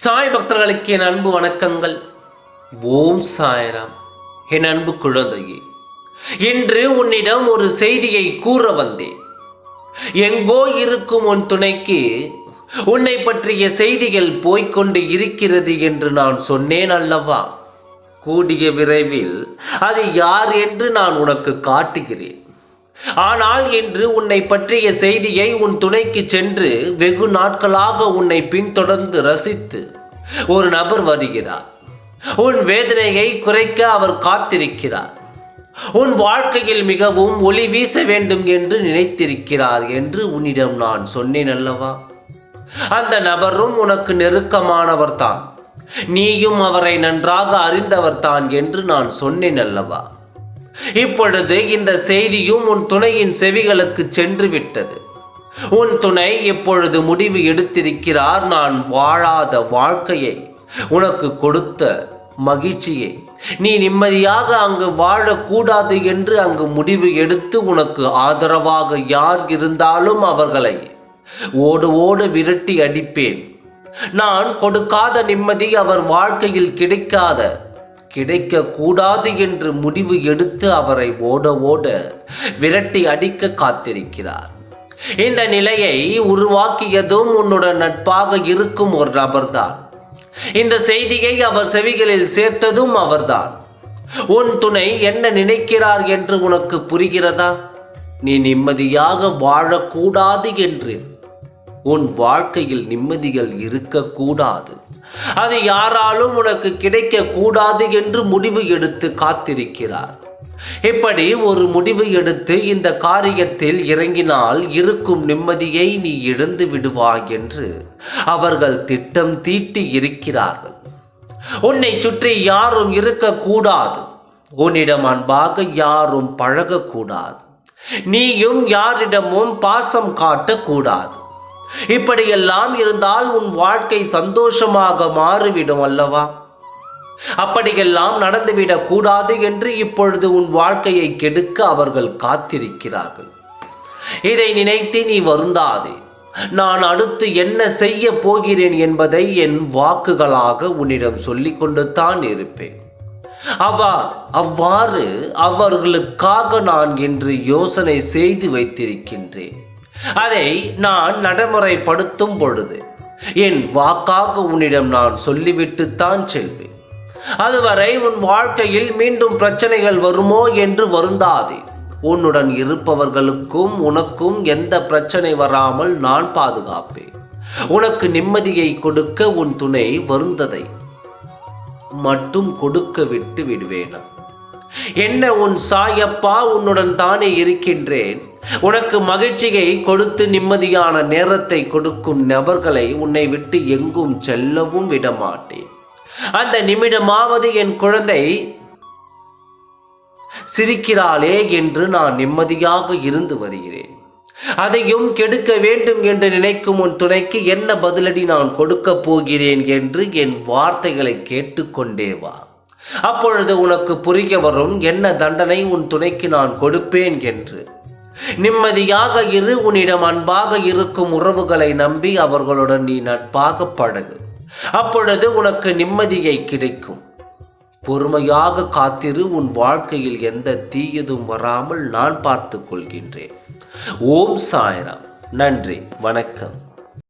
சாய் பக்தர்களுக்கு என் அன்பு வணக்கங்கள். ஓம் சாய்ராம். என் அன்பு குழந்தையே, இன்று உன்னிடம் ஒரு செய்தியை கூற வந்தேன். எங்கோ இருக்கும் உன் துணைக்கு உன்னை பற்றிய செய்திகள் போய்கொண்டு இருக்கிறது என்று நான் சொன்னேன் அல்லவா? கூடிய விரைவில் அது யார் என்று நான் உனக்கு காட்டுகிறேன். ஆனால் இன்று உன்னை பற்றிய செய்தியை உன் துணைக்கு சென்று வெகு நாட்களாக உன்னை பின்தொடர்ந்து ரசித்து ஒரு நபர் வருகிறார். உன் வேதனையை குறைக்க அவர் காத்திருக்கிறார். உன் வாழ்க்கையில் மிகவும் ஒளி வீச வேண்டும் என்று நினைத்திருக்கிறார் என்று உன்னிடம் நான் சொன்னேன் அல்லவா? அந்த நபரும் உனக்கு நெருக்கமானவர் தான், நீயும் அவரை நன்றாக அறிந்தவர் தான் என்று நான் சொன்னேன் அல்லவா? இப்பொழுது இந்த செய்தியும் உன் துணையின் செவிகளுக்கு சென்று விட்டது. உன் துணை இப்பொழுது முடிவு எடுத்திருக்கிறார். நான் வாழாத வாழ்க்கையை, உனக்கு கொடுத்த மகிழ்ச்சியை நீ நிம்மதியாக அங்கு வாழக்கூடாது என்று அங்கு முடிவு எடுத்து உனக்கு ஆதரவாக யார் இருந்தாலும் அவர்களை ஓடு ஓடு விரட்டி அடிப்பேன். நான் கொடுக்காத நிம்மதி அவர் வாழ்க்கையில் கிடைக்கக்கூடாது என்று முடிவு எடுத்து அவரை ஓட ஓட விரட்டி அடிக்க காத்திருக்கிறார். இந்த நிலையை உருவாக்கியதும் உன்னுடன் நட்பாக இருக்கும் ஒரு நபர்தான். இந்த செய்தியை அவர் செவிகளில் சேர்த்ததும் அவர்தான். உன் துணை என்ன நினைக்கிறார் என்று உனக்கு புரிகிறதா? நீ நிம்மதியாக வாழக்கூடாது என்று, உன் வாழ்க்கையில் நிம்மதிகள் இருக்கக்கூடாது, அது யாராலும் உனக்கு கிடைக்க கூடாது என்று முடிவு எடுத்து காத்திருக்கிறார். இப்படி ஒரு முடிவு எடுத்து இந்த காரியத்தில் இறங்கினால் இருக்கும் நிம்மதியை நீ இழந்து விடுவாய் என்று அவர்கள் திட்டம் தீட்டி இருக்கிறார்கள். உன்னை சுற்றி யாரும் இருக்கக்கூடாது, உன்னிடம் அன்பாக யாரும் பழகக்கூடாது, நீயும் யாரிடமும் பாசம் காட்டக்கூடாது. இப்படியெல்லாம் இருந்தால் உன் வாழ்க்கை சந்தோஷமாக மாறிவிடும் அல்லவா? அப்படியெல்லாம் நடந்துவிடக் கூடாது என்று இப்பொழுது உன் வாழ்க்கையை கெடுக்க அவர்கள் காத்திருக்கிறார்கள். இதை நினைத்து நீ வருந்தாதே. நான் அடுத்து என்ன செய்ய போகிறேன் என்பதை என் வாக்குகளாக உன்னிடம் சொல்லிக் கொண்டு தான் இருப்பேன். அவ்வாறு அவர்களுக்காக நான் இன்று யோசனை செய்து வைத்திருக்கின்றேன். அதை நான் நடைமுறைப்படுத்தும் பொழுது என் வாக்காக உன்னிடம் நான் சொல்லிவிட்டுத்தான் செல்வேன். அதுவரை உன் வாழ்க்கையில் மீண்டும் பிரச்சனைகள் வருமோ என்று வருந்தாதே. உன்னுடன் இருப்பவர்களுக்கும் உனக்கும் எந்த பிரச்சனை வராமல் நான் பாதுகாப்பேன். உனக்கு நிம்மதியை கொடுக்க உன் துணை வருந்ததை மட்டும் கொடுக்க விட்டு விடுவேனா? என்ன உன் சாயப்பா, உன்னுடன் தானே இருக்கின்றேன். உனக்கு மகிழ்ச்சியை கொடுத்து நிம்மதியான நேரத்தை கொடுக்கும் நபர்களை உன்னை விட்டு எங்கும் செல்லவும் விடமாட்டேன். அந்த நிமிடமாவது என் குழந்தை சிரிக்கிறாளே என்று நான் நிம்மதியாக இருந்து வருகிறேன். அதையும் கெடுக்க வேண்டும் என்று நினைக்கும் உன் துணைக்கு என்ன பதிலடி நான் கொடுக்க போகிறேன் என்று என் வார்த்தைகளை கேட்டுக்கொண்டே வா. அப்பொழுது உனக்கு புரிய வரும் என்ன தண்டனை உன் துணைக்கு நான் கொடுப்பேன் என்று. நிம்மதியாக இரு. உன்னிடம் அன்பாக இருக்கும் உறவுகளை நம்பி அவர்களுடன் நீ நட்பாக பழகு. அப்பொழுது உனக்கு நிம்மதியை கிடைக்கும். பொறுமையாக காத்திரு. உன் வாழ்க்கையில் எந்த தீயதும் வராமல் நான் பார்த்து கொள்கின்றேன். ஓம் சாய்ராம். நன்றி, வணக்கம்.